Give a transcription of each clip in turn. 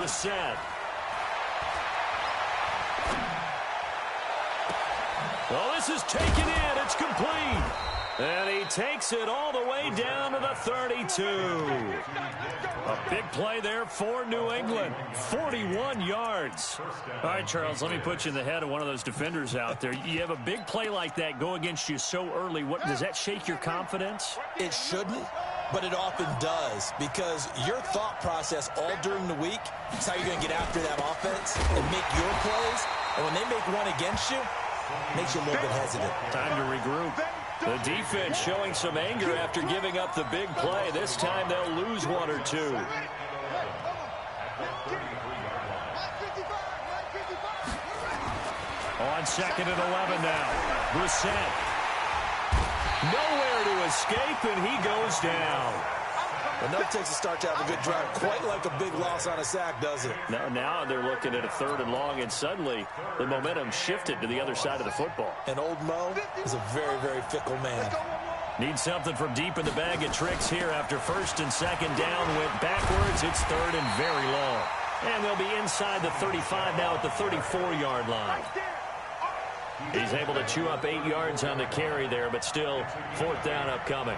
Brissett. Oh, this is taken in. It's complete. And he takes it all the way down to the 32. A big play there for New England. 41 yards. All right, Charles, let me put you in the head of one of those defenders out there. You have a big play like that go against you so early. What does that shake your confidence? It shouldn't, but it often does, because your thought process all during the week is how you're going to get after that offense and make your plays. And when they make one against you, it makes you a little bit hesitant. Time to regroup. The defense showing some anger after giving up the big play. This time they'll lose one or two. On 2nd and 11 now. Brissett. Nowhere to escape, and he goes down. Enough it takes to start to have a good drive. Quite like a big loss on a sack, does it? Now they're looking at a 3rd and long, and suddenly the momentum shifted to the other side of the football. And old Mo is a very, very fickle man. Need something from deep in the bag of tricks here after 1st and 2nd down. Went backwards. It's 3rd and very long. And they'll be inside the 35 now at the 34-yard line. He's able to chew up 8 yards on the carry there, but still 4th down upcoming.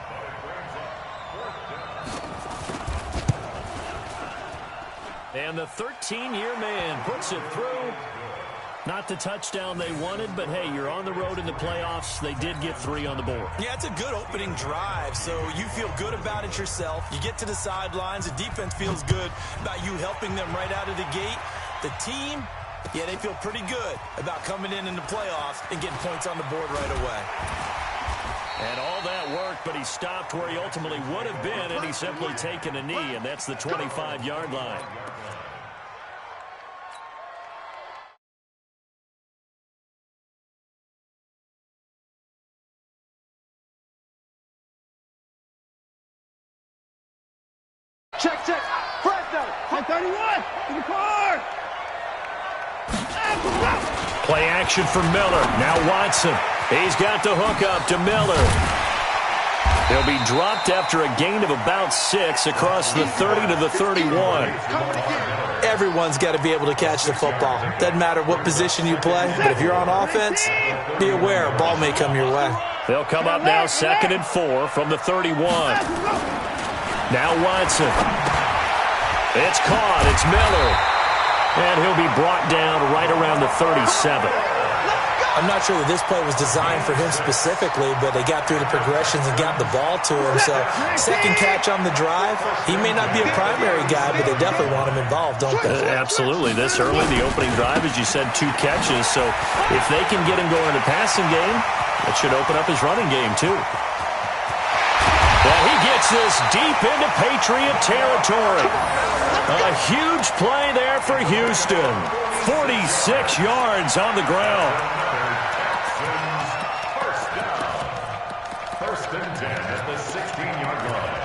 And the 13-year man puts it through. Not the touchdown they wanted, but, hey, you're on the road in the playoffs. They did get 3 on the board. Yeah, it's a good opening drive, so you feel good about it yourself. You get to the sidelines. The defense feels good about you helping them right out of the gate. The team, yeah, they feel pretty good about coming in the playoffs and getting points on the board right away. And all that work, but he stopped where he ultimately would have been, and he's simply taken a knee, and that's the 25-yard line. Check. Fresno. 1031. To the car. Play action for Miller. Now Watson. He's got the hook up to Miller. He'll be dropped after a gain of about 6 across the 30 to the 31. Everyone's got to be able to catch the football. Doesn't matter what position you play, but if you're on offense, be aware a ball may come your way. They'll come up now 2nd and 4 from the 31. Now Watson. It's caught. It's Miller. And he'll be brought down right around the 37. I'm not sure that this play was designed for him specifically, but they got through the progressions and got the ball to him. So, 2nd catch on the drive. He may not be a primary guy, but they definitely want him involved, don't they? Absolutely. This early, the opening drive, as you said, 2 catches. So, if they can get him going in the passing game, it should open up his running game, too. Well, he gets this deep into Patriot territory. A huge play there for Houston. 46 yards on the ground. First and 10 at the 16-yard line.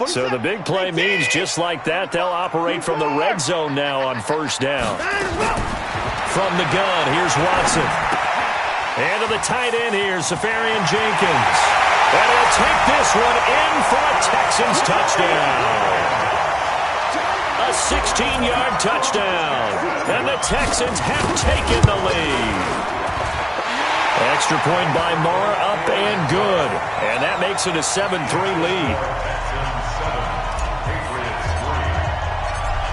So the big play means just like that, they'll operate from the red zone now on 1st down. From the gun, here's Watson. And to the tight end here, Safarian Jenkins. And he'll take this one in for a Texans touchdown. A 16-yard touchdown. And the Texans have taken the lead. Extra point by Marr, up and good. And that makes it a 7-3 lead.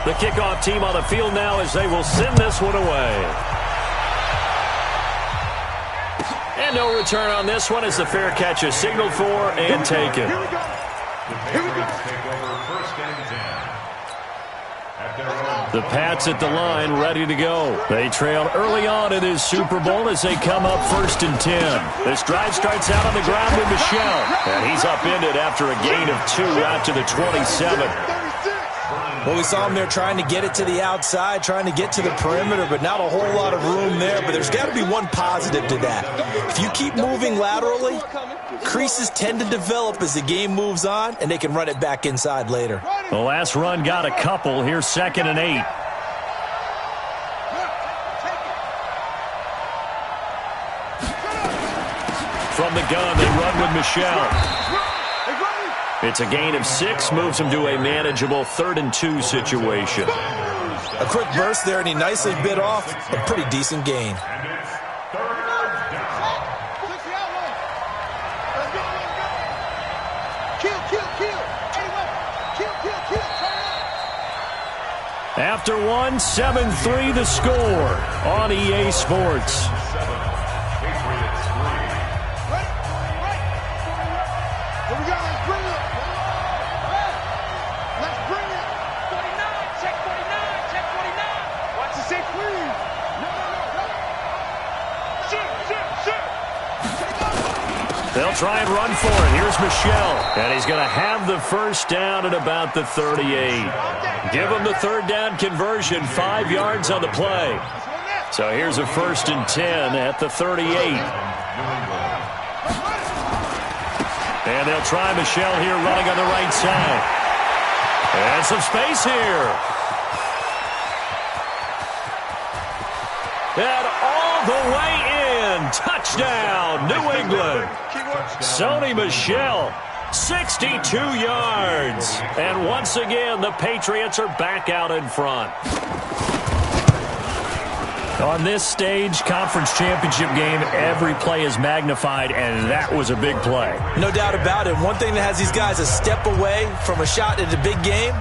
The kickoff team on the field now as they will send this one away. And no return on this one as the fair catch is signaled for and taken. The Pats at the line, ready to go. They trail early on in this Super Bowl as they come up 1st and 10. This drive starts out on the ground with Michel. And he's upended after a gain of 2 out to the 27. Well, we saw him there trying to get it to the outside, trying to get to the perimeter, but not a whole lot of room there. But there's got to be one positive to that. If you keep moving laterally, creases tend to develop as the game moves on, and they can run it back inside later. The last run got a couple. Here's 2nd and 8. from the gun. They run with Michel. It's a gain of 6, moves him to a manageable 3rd-and-2 situation. A quick burst there, and he nicely bit off a pretty decent gain. After one, 7-3 the score on EA Sports. They'll try and run for it. Here's Michel. And he's going to have the first down at about the 38. Give him the 3rd down conversion, 5 yards on the play. So here's a 1st and 10 at the 38. And they'll try Michel here running on the right side. And some space here. And all the way in. Touchdown, New England. Sony Michel, 62 yards. And once again, the Patriots are back out in front. On this stage, conference championship game, every play is magnified, and that was a big play. No doubt about it. One thing that has these guys a step away from a shot at a big game,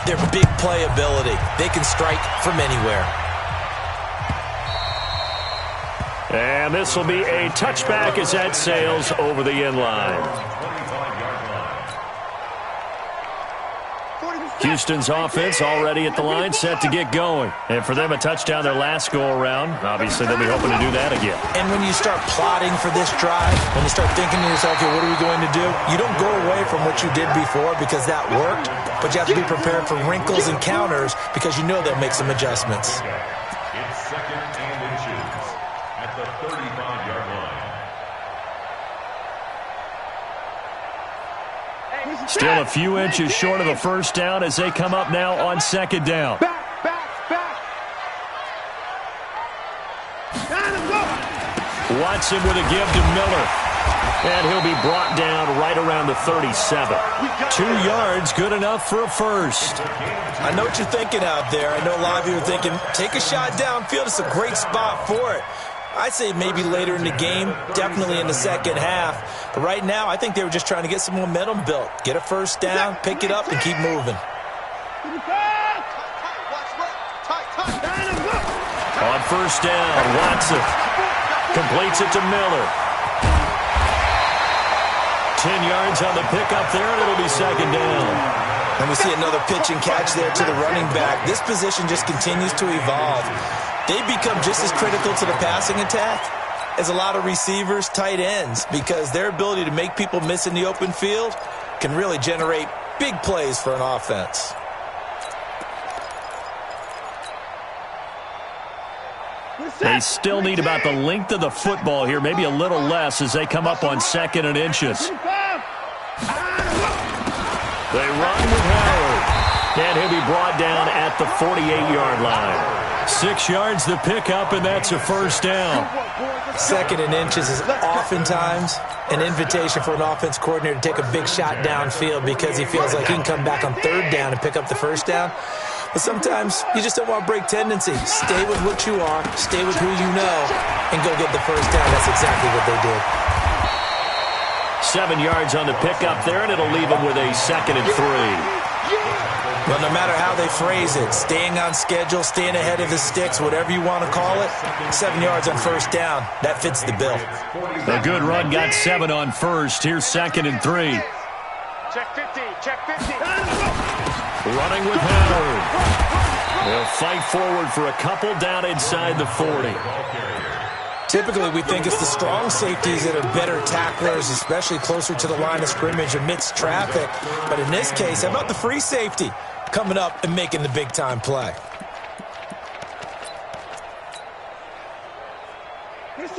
their big play ability. They can strike from anywhere. And this will be a touchback as that sails over the end line. Houston's offense already at the line, set to get going. And for them, a touchdown their last go-around. Obviously, they'll be hoping to do that again. And when you start plotting for this drive, when you start thinking to yourself, okay, what are we going to do? You don't go away from what you did before because that worked, but you have to be prepared for wrinkles and counters because you know they'll make some adjustments. It's 2nd and inches at the 35-yard line. Still a few inches short of a first down as they come up now on 2nd down. Watson with a give to Miller. And he'll be brought down right around the 37. 2 yards, good enough for a first. I know what you're thinking out there. I know a lot of you are thinking, take a shot downfield. It's a great spot for it. I'd say maybe later in the game, definitely in the second half. But right now, I think they were just trying to get some momentum built. Get a first down, pick it up, and keep moving. On first down, Watson completes it to Miller. 10 yards on the pickup there, and it'll be 2nd down. And we see another pitch and catch there to the running back. This position just continues to evolve. They become just as critical to the passing attack as a lot of receivers, tight ends, because their ability to make people miss in the open field can really generate big plays for an offense. They still need about the length of the football here, maybe a little less as they come up on 2nd and inches. They run with Howard, and he'll be brought down at the 48-yard line. 6 yards the pickup, and that's a first down. 2nd and inches is oftentimes an invitation for an offense coordinator to take a big shot downfield because he feels like he can come back on 3rd down and pick up the first down. But sometimes you just don't want to break tendency. Stay with what you are, stay with who you know, and go get the first down. That's exactly what they did. 7 yards on the pickup there, and it'll leave them with a 2nd and 3. Well, no matter how they phrase it, staying on schedule, staying ahead of the sticks, whatever you want to call it, 7 yards on first down, that fits the bill. A good run got 7 on first. Here's 2nd and 3. Check 50, check 50. Running with Howard. They'll fight forward for a couple down inside the 40. Typically, we think it's the strong safeties that are better tacklers, especially closer to the line of scrimmage amidst traffic. But in this case, how about the free safety coming up and making the big-time play?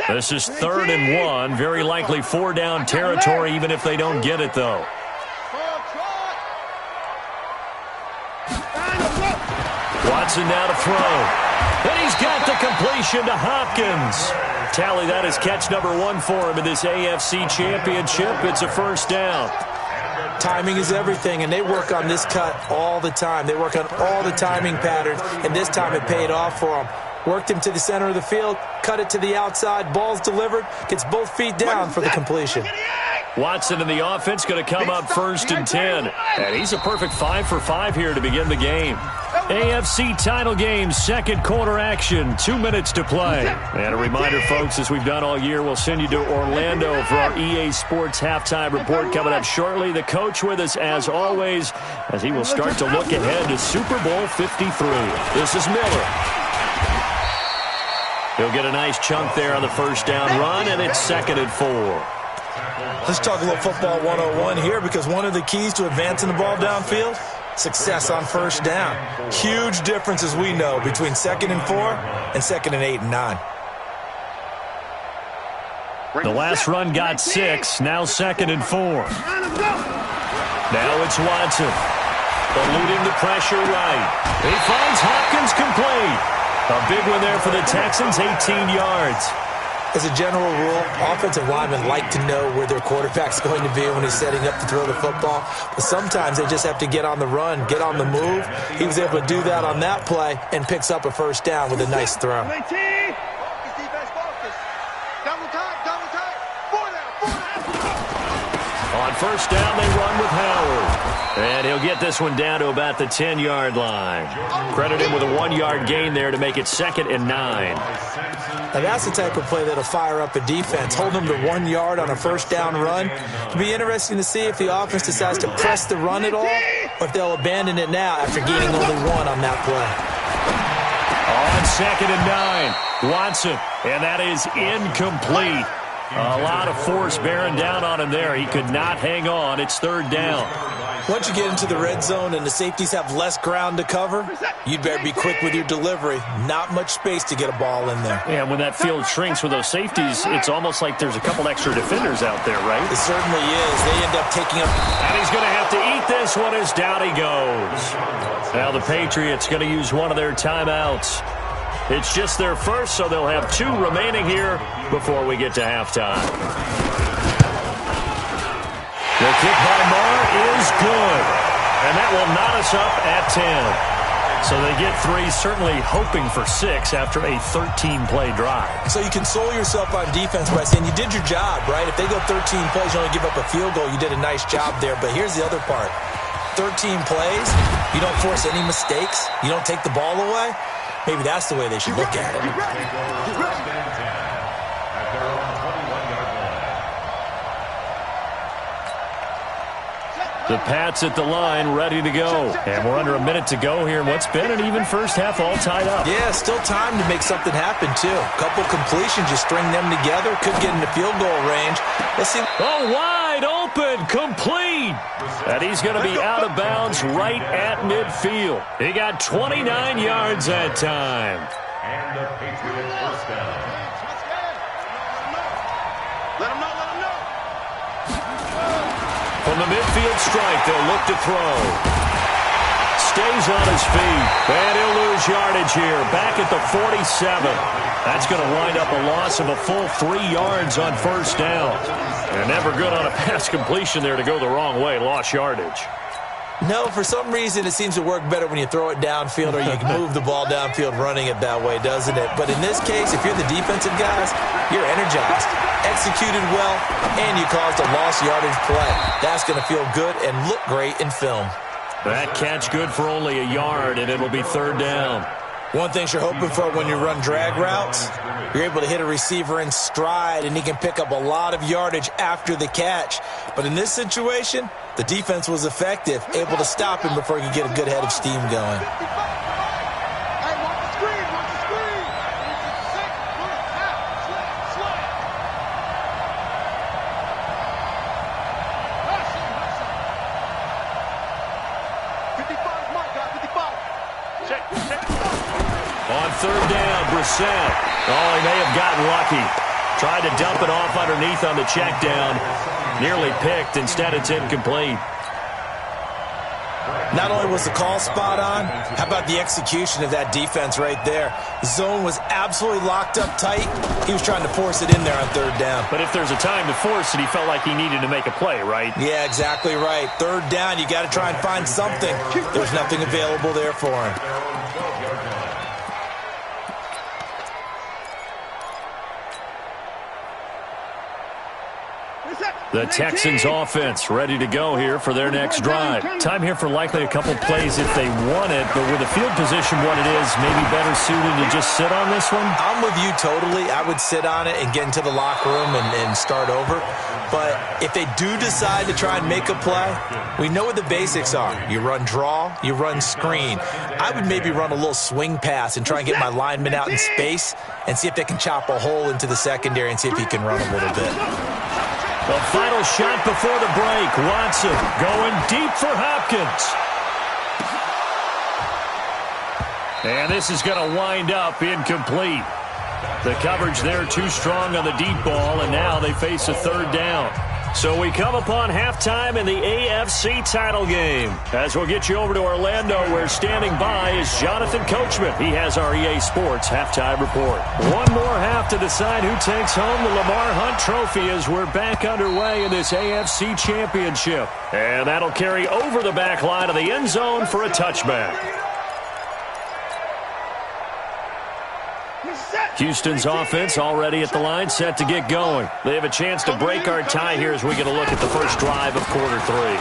This is 3rd and 1. Very likely 4-down territory, even if they don't get it, though. Watson now to throw. And he's got the completion. Completion to Hopkins. Tally, that is catch number 1 for him in this AFC Championship. It's a first down. Timing is everything, and they work on this cut all the time. They work on all the timing patterns, and this time it paid off for them. Worked him to the center of the field, cut it to the outside, ball's delivered, gets both feet down for the completion. Watson in the offense going to come up 1st and 10. And he's a perfect 5 for 5 here to begin the game. AFC title game, second quarter action, 2 minutes to play. And a reminder, folks, as we've done all year, we'll send you to Orlando for our EA Sports halftime report coming up shortly. The coach with us, as always, as he will start to look ahead to Super Bowl 53. This is Miller. He'll get a nice chunk there on the first down run, and it's 2nd and 4. Let's talk a little football 101 here, because one of the keys to advancing the ball downfield, success on first down. Huge difference, as we know, between 2nd and 4 and 2nd and 8 and 9. The last run got 6, now 2nd and 4. Now it's Watson. Eluding the pressure right. He finds Hopkins complete. A big one there for the Texans, 18 yards. As a general rule, offensive linemen like to know where their quarterback's going to be when he's setting up to throw the football. But sometimes they just have to get on the run, get on the move. He was able to do that on that play and picks up a first down with a nice throw. On first down, they run with Howard. And he'll get this one down to about the 10-yard line. Credit him with a 1-yard gain there to make it 2nd and 9. Now that's the type of play that'll fire up a defense. Hold them to 1 yard on a first down run. It'll be interesting to see if the offense decides to press the run at all, or if they'll abandon it now after gaining only 1 on that play. On 2nd and 9, Watson, and that is incomplete. A lot of force bearing down on him there. He could not hang on. It's 3rd down. Once you get into the red zone and the safeties have less ground to cover, you'd better be quick with your delivery. Not much space to get a ball in there. Yeah, when that field shrinks with those safeties, it's almost like there's a couple extra defenders out there, right? It certainly is. They end up taking up. And he's going to have to eat this one as down he goes. Now the Patriots going to use one of their timeouts. It's just their first, so they'll have 2 remaining here before we get to halftime. The kick by Marr is good, and that will knot us up at 10. So they get 3, certainly hoping for 6 after a 13-play drive. So you console yourself on defense by saying you did your job, right? If they go 13 plays, you only give up a field goal, you did a nice job there. But here's the other part. 13 plays, you don't force any mistakes, you don't take the ball away. Maybe that's the way they should look at it. The Pats at the line, ready to go. And we're under a minute to go here in what's been an even first half, all tied up. Yeah, still time to make something happen, too. Couple completions, just string them together. Could get into field goal range. Let's see. Oh, wide open, complete. And he's going to be out of bounds right at midfield. He got 29 yards that time. And the Patriots first down. Let him know, let him know. From the midfield strike, they'll look to throw. Stays on his feet. And he'll lose yardage here. Back at the 47. That's going to wind up a loss of a full 3 yards on first down. And never good on a pass completion there to go the wrong way. Lost yardage. No, for some reason it seems to work better when you throw it downfield or you can move the ball downfield running it that way, doesn't it? But in this case, if you're the defensive guys, you're energized, executed well, and you caused a lost yardage play. That's going to feel good and look great in film. That catch good for only a yard, and it'll be 3rd down. One thing you're hoping for when you run drag routes, you're able to hit a receiver in stride, and he can pick up a lot of yardage after the catch. But in this situation, the defense was effective, able to stop him before he could get a good head of steam going. On 3rd down, Brissett. Oh, he may have gotten lucky. Tried to dump it off underneath on the check down. Nearly picked. Instead, it's incomplete. Not only was the call spot on, how about the execution of that defense right there? The zone was absolutely locked up tight. He was trying to force it in there on third down. But if there's a time to force it, he felt like he needed to make a play, right? Yeah, exactly right. Third down, you got to try and find something. There's nothing available there for him. The Texans offense ready to go here for their next drive. Time here for likely a couple plays if they want it, but with the field position what it is, maybe better suited to just sit on this one? I'm with you totally. I would sit on it and get into the locker room and start over. But if they do decide to try and make a play, we know what the basics are. You run draw, you run screen. I would maybe run a little swing pass and try and get my lineman out in space and see if they can chop a hole into the secondary and see if he can run a little bit. The final shot before the break. Watson going deep for Hopkins. And this is going to wind up incomplete. The coverage there too strong on the deep ball, and now they face a third down. So we come upon halftime in the AFC title game. As we'll get you over to Orlando, where standing by is Jonathan Coachman. He has our EA Sports halftime report. One more half to decide who takes home the Lamar Hunt Trophy as we're back underway in this AFC Championship. And that'll carry over the back line of the end zone for a touchback. Houston's offense already at the line, set to get going. They have a chance to break our tie here as we get a look at the first drive of quarter three.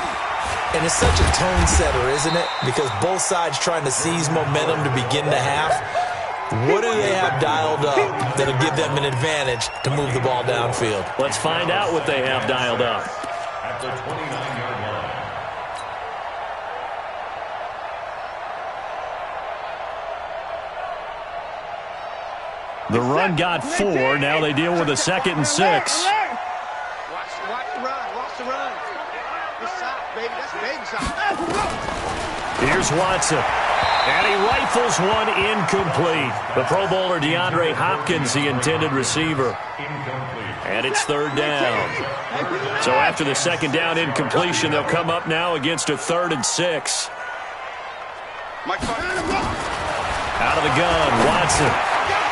And it's such a tone setter, isn't it? Because both sides trying to seize momentum to begin the half. What do they have dialed up that'll give them an advantage to move the ball downfield? Let's find out what they have dialed up. At the 29-yard line. The run got 4. Now they deal with a 2nd and 6. Watch the run. Watch the run. This side, baby. That's baby side. Here's Watson. And he rifles one incomplete. The Pro Bowler DeAndre Hopkins, the intended receiver. And it's third down. So after the second down incompletion, they'll come up now against a 3rd and 6. Out of the gun, Watson.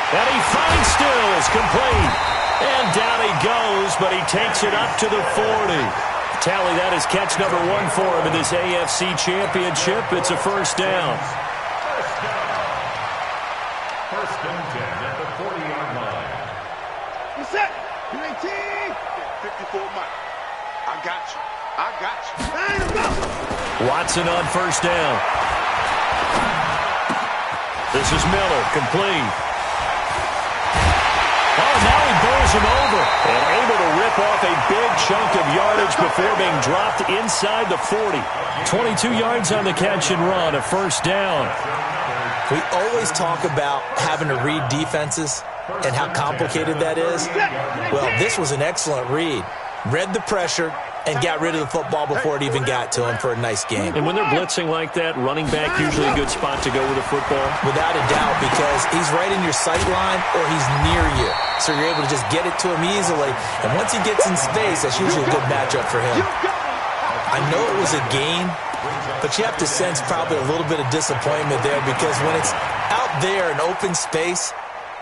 And he finds Stills, complete. And down he goes, but he takes it up to the 40. Tally, that is catch number 1 for him in this AFC Championship. It's a first down. First and 10 at the 40-yard line. What's that? 54 Mike. I got you. I got you. Watson on first down. This is Miller, complete. Oh, now he bowls him over and able to rip off a big chunk of yardage before being dropped inside the 40. 22 yards on the catch and run, a first down. We always talk about having to read defenses and how complicated that is. Well, this was an excellent read. Read the pressure and got rid of the football before it even got to him for a nice game. And when they're blitzing like that, running back usually a good spot to go with the football? Without a doubt, because he's right in your sight line or he's near you. So you're able to just get it to him easily. And once he gets in space, that's usually a good matchup for him. I know it was a gain, but you have to sense probably a little bit of disappointment there because when it's out there in open space,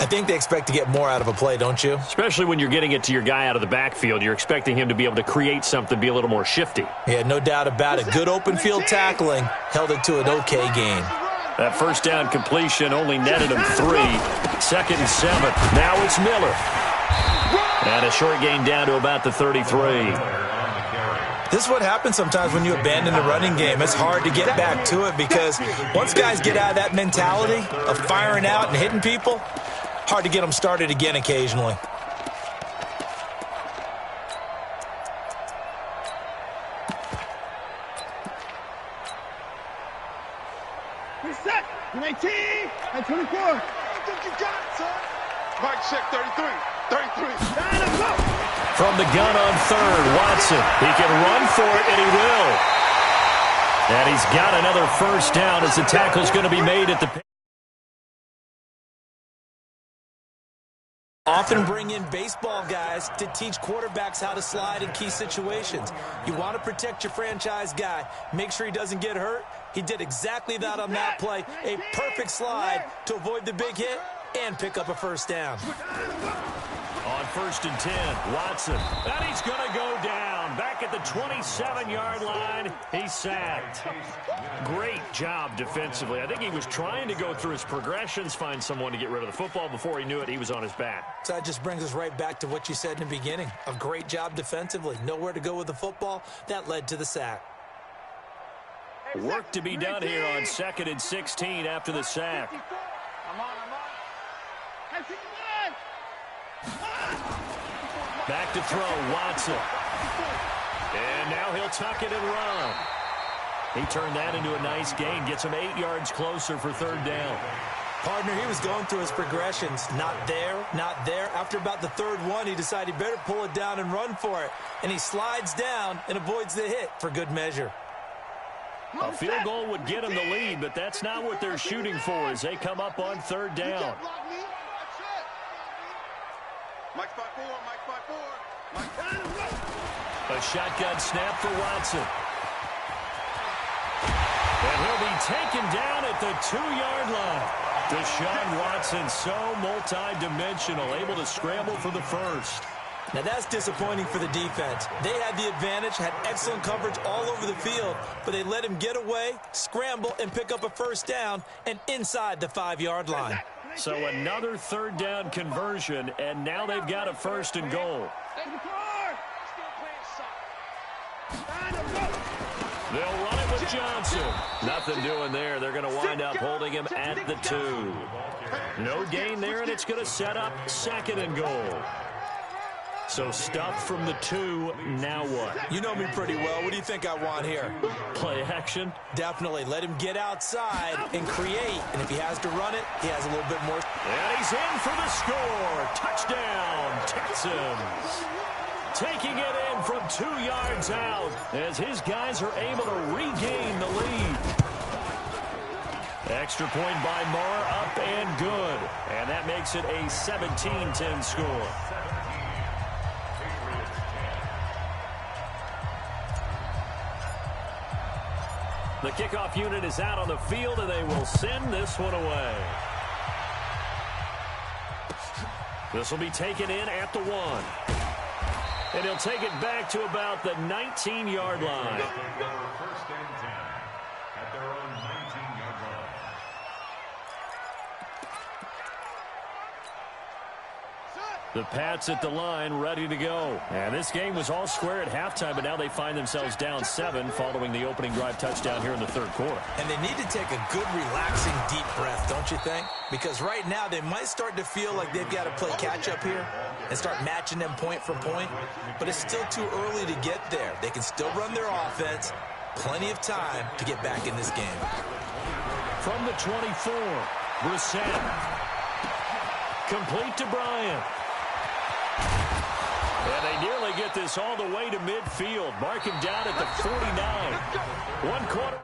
I think they expect to get more out of a play, don't you? Especially when you're getting it to your guy out of the backfield. You're expecting him to be able to create something, be a little more shifty. Yeah, no doubt about it. Good open field tackling held it to an okay gain. That first down completion only netted him 3. 2nd and 7. Now it's Miller. And a short gain down to about the 33. This is what happens sometimes when you abandon the running game. It's hard to get back to it because once guys get out of that mentality of firing out and hitting people, hard to get them started again occasionally. Reset. 19 and 24. I think you got it, son. Mike check 33. 33. From the gun on third, Watson. He can run for it, and he will. And he's got another first down as the tackle's going to be made at the... Often bring in baseball guys to teach quarterbacks how to slide in key situations. You want to protect your franchise guy. Make sure he doesn't get hurt. He did exactly that on that play. A perfect slide to avoid the big hit and pick up a first down. On 1st and 10, Watson. And he's going to go down. Back at the 27-yard line, he's sacked. Great job defensively. I think he was trying to go through his progressions, find someone to get rid of the football. Before he knew it, he was on his back. So that just brings us right back to what you said in the beginning. A great job defensively. Nowhere to go with the football. That led to the sack. Work to be done here on 2nd and 16 after the sack. Back to throw, Watson. And now he'll tuck it and run. He turned that into a nice gain, gets him 8 yards closer for 3rd down. Partner, he was going through his progressions. Not there, not there. After about the 3rd one, he decided he better pull it down and run for it. And he slides down and avoids the hit for good measure. A field goal would get him the lead, but that's not what they're shooting for as they come up on 3rd down. A shotgun snap for Watson. And he'll be taken down at the 2-yard line. Deshaun Watson, so multi-dimensional, able to scramble for the first. Now that's disappointing for the defense. They had the advantage, had excellent coverage all over the field, but they let him get away, scramble, and pick up a first down and inside the 5-yard line. So another 3rd down conversion, and now they've got a 1st and goal. They'll run it with Johnson. Nothing doing there. They're going to wind up holding him at the 2. No gain there, and it's going to set up 2nd and goal. So stuffed from the 2, now what? You know me pretty well. What do you think I want here? Play action? Definitely. Let him get outside and create. And if he has to run it, he has a little bit more. And he's in for the score. Touchdown, Texans. Taking it in from 2 yards out as his guys are able to regain the lead. Extra point by Marr, up and good. And that makes it a 17-10 score. The kickoff unit is out on the field, and they will send this one away. This will be taken in at the 1. And he'll take it back to about the 19-yard line. First and 10 at their own 19-yard line. The Pats at the line, ready to go. And this game was all square at halftime, but now they find themselves down 7 following the opening drive touchdown here in the 3rd quarter. And they need to take a good, relaxing, deep breath, don't you think? Because right now they might start to feel like they've got to play catch-up here and start matching them point for point. But it's still too early to get there. They can still run their offense. Plenty of time to get back in this game. From the 24, Brissett. Complete to Bryant. And they nearly get this all the way to midfield. Mark him down at the 49. 1 quarter.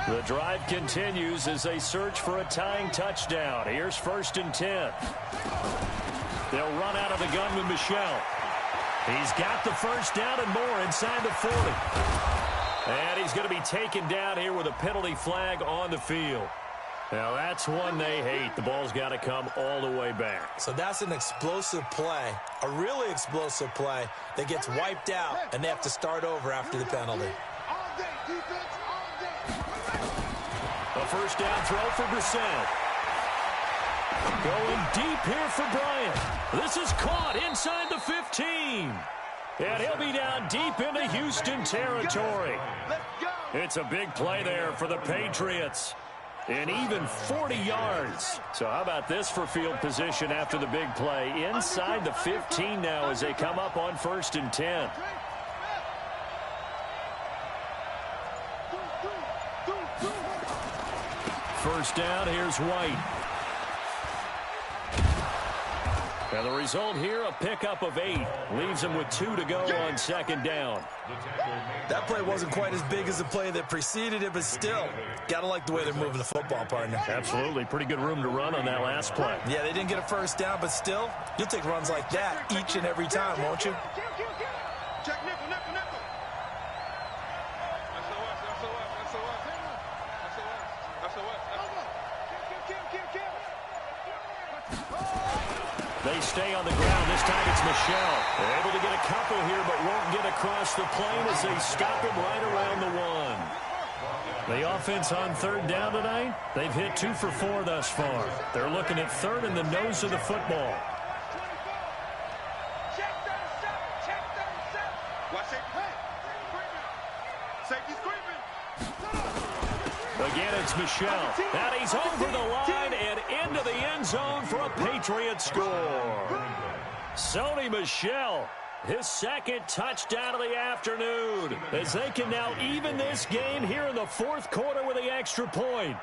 The drive continues as they search for a tying touchdown. Here's 1st and 10. They'll run out of the gun with Michel. He's got the first down and more inside the 40. And he's going to be taken down here with a penalty flag on the field. Now, that's one they hate. The ball's got to come all the way back. So that's an explosive play, a really explosive play that gets wiped out, and they have to start over after the penalty. A first down throw for Brissett. Going deep here for Bryant. This is caught inside the 15. And he'll be down deep into Houston territory. It's a big play there for the Patriots. And even 40 yards. So how about this for field position after the big play? Inside the 15 now as they come up on 1st and 10. First down, here's White. And the result here, a pickup of 8. Leaves him with 2 to go on second down. That play wasn't quite as big as the play that preceded it, but still, got to like the way they're moving the football, partner. Absolutely. Pretty good room to run on that last play. Yeah, they didn't get a first down, but still, you'll take runs like that each and every time, won't you? Check nickel, nickel, nickel. They stay on the ground. This time it's Michelle. They're able to get a couple here, but won't get across the plane as they stop him right around the 1. The offense on third down tonight, they've hit 2 for 4 thus far. They're looking at third in the nose of the football. Again, it's Michelle. And he's over the line and into the end zone for a Patriot score. Sony Michel, his second touchdown of the afternoon, as they can now even this game here in the fourth quarter with the extra point.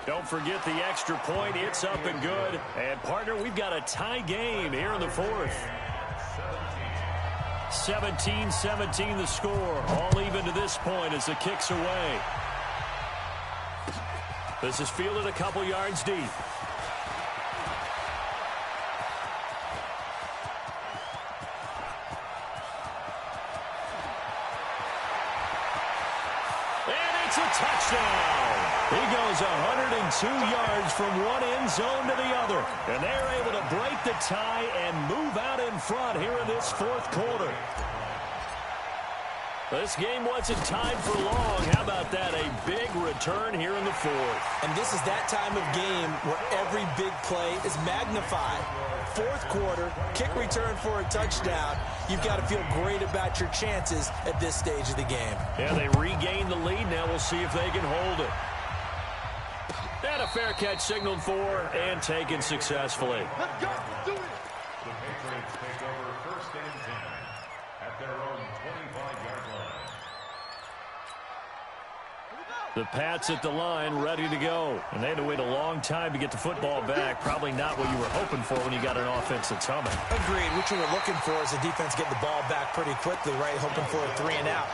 Don't forget the extra point. It's up and good. And, partner, we've got a tie game here in the fourth. 17-17 the score. All even to this point as the kick's away. This is fielded a couple yards deep. And it's a touchdown. He goes 102 yards from one end zone to the other. And they're able to break the tie and move out in front here in this fourth quarter. This game wasn't tied for long. How about that? A big return here in the fourth. And this is that time of game where every big play is magnified. Fourth quarter, kick return for a touchdown. You've got to feel great about your chances at this stage of the game. Yeah, they regain the lead. Now we'll see if they can hold it. And a fair catch signaled for and taken successfully. Let's go. Do it. The Patriots take over first and 10 at their own 25-yard line. The Pats at the line, ready to go. And they had to wait a long time to get the football back. Probably not what you were hoping for when you got an offense that's humming. Agreed. What you were looking for is the defense getting the ball back pretty quickly, right? Hoping for a 3 and out.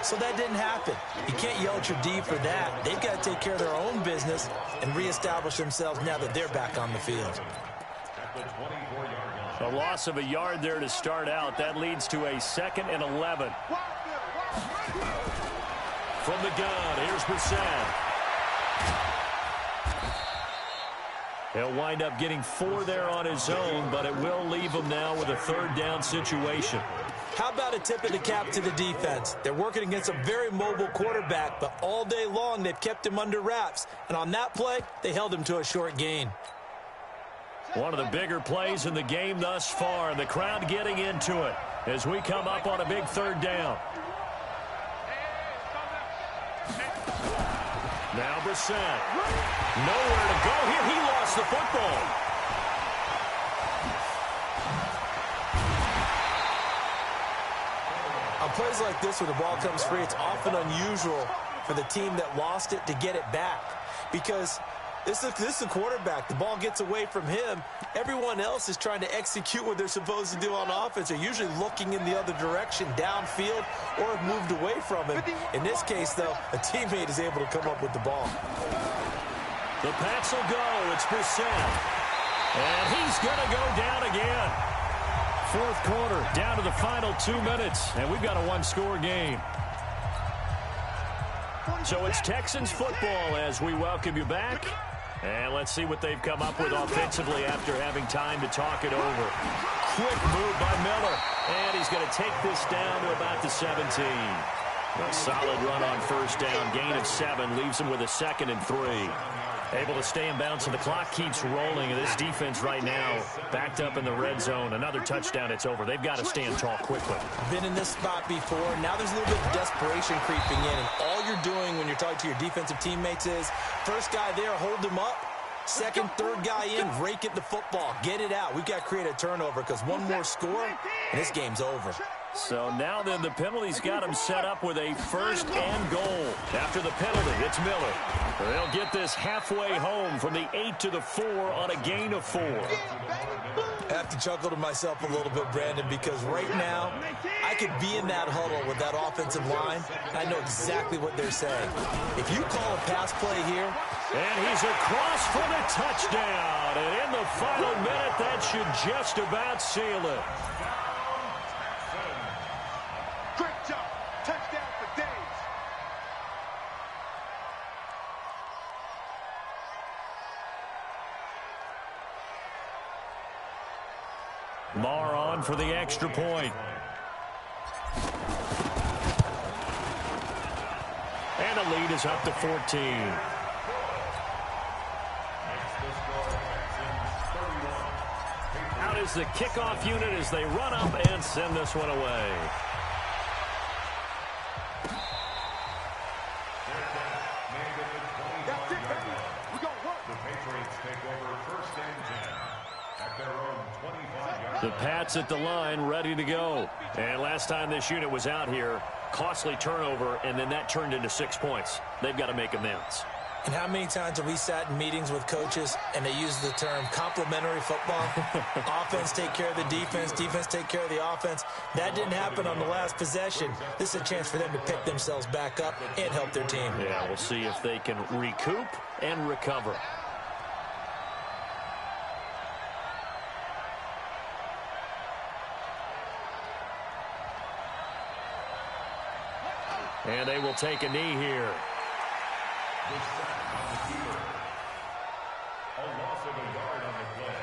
So that didn't happen. You can't yell at your D for that. They've got to take care of their own business and reestablish themselves now that they're back on the field. A loss of a yard there to start out. That leads to a 2nd and 11. From the gun, here's Brissett. He'll wind up getting 4 there on his own, but it will leave him now with a 3rd down situation. How about a tip of the cap to the defense? They're working against a very mobile quarterback, but all day long they've kept him under wraps. And on that play, they held him to a short gain. One of the bigger plays in the game thus far, and the crowd getting into it as we come up on a big 3rd down. Now Brissett. Nowhere to go here. He lost the football. On plays like this where the ball comes free, it's often unusual for the team that lost it to get it back. Because this is the quarterback. The ball gets away from him. Everyone else is trying to execute what they're supposed to do on offense. They're usually looking in the other direction, downfield, or have moved away from him. In this case, though, a teammate is able to come up with the ball. The Pats will go. It's Brissett. And he's going to go down again. Fourth quarter, down to the final 2 minutes. And we've got a 1-score game. So it's Texans football as we welcome you back. And let's see what they've come up with offensively after having time to talk it over. Quick move by Miller. And he's going to take this down to about the 17. A solid run on first down. Gain of 7 leaves him with a 2nd and 3. Able to stay in bounds, and the clock keeps rolling. And this defense right now backed up in the red zone. Another touchdown, it's over. They've got to stand tall quickly. Been in this spot before. Now there's a little bit of desperation creeping in. And all you're doing when you're talking to your defensive teammates is, first guy there, hold him up. Second, third guy in, rake at the football. Get it out. We've got to create a turnover because one more score, and this game's over. So now then the penalty's got him set up with a first and goal. After the penalty, it's Miller. They'll get this halfway home from the 8 to the 4 on a gain of 4. I have to chuckle to myself a little bit, Brandon, because right now I could be in that huddle with that offensive line. I know exactly what they're saying. If you call a pass play here, and he's across for the touchdown. And in the final minute, that should just about seal it. Great job. Touchdown for Days. Marr on for the extra point. And the lead is up to 14. Out is the kickoff unit as they run up and send this one away. That's it, baby. We're going to work. The Patriots take over first and 10 at their own 25-yard. The Pats at the line, ready to go. And last time this unit was out here, costly turnover, and then that turned into 6 points. They've got to make amends. and how many times have we sat in meetings with coaches and they use the term complementary football? Offense take care of the defense, defense take care of the offense. That didn't happen on the last possession. This is a chance for them to pick themselves back up and help their team. Yeah, we'll see if they can recoup and recover. And they will take a knee here. The sack on the keeper. A loss of a yard on the play.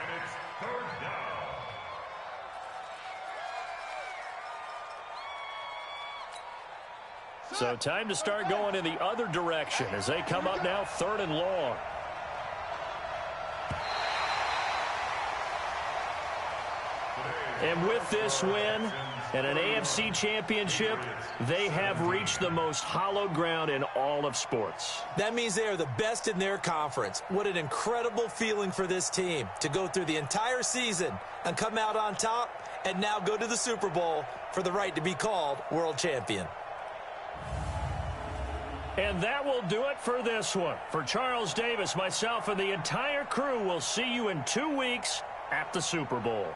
And it's third down. So time to start going in the other direction as they come up now 3rd and long. And with this win and an AFC championship, they have reached the most hallowed ground in all of sports. That means they are the best in their conference. What an incredible feeling for this team to go through the entire season and come out on top and now go to the Super Bowl for the right to be called world champion. And that will do it for this one. For Charles Davis, myself, and the entire crew, will see you in 2 weeks at the Super Bowl.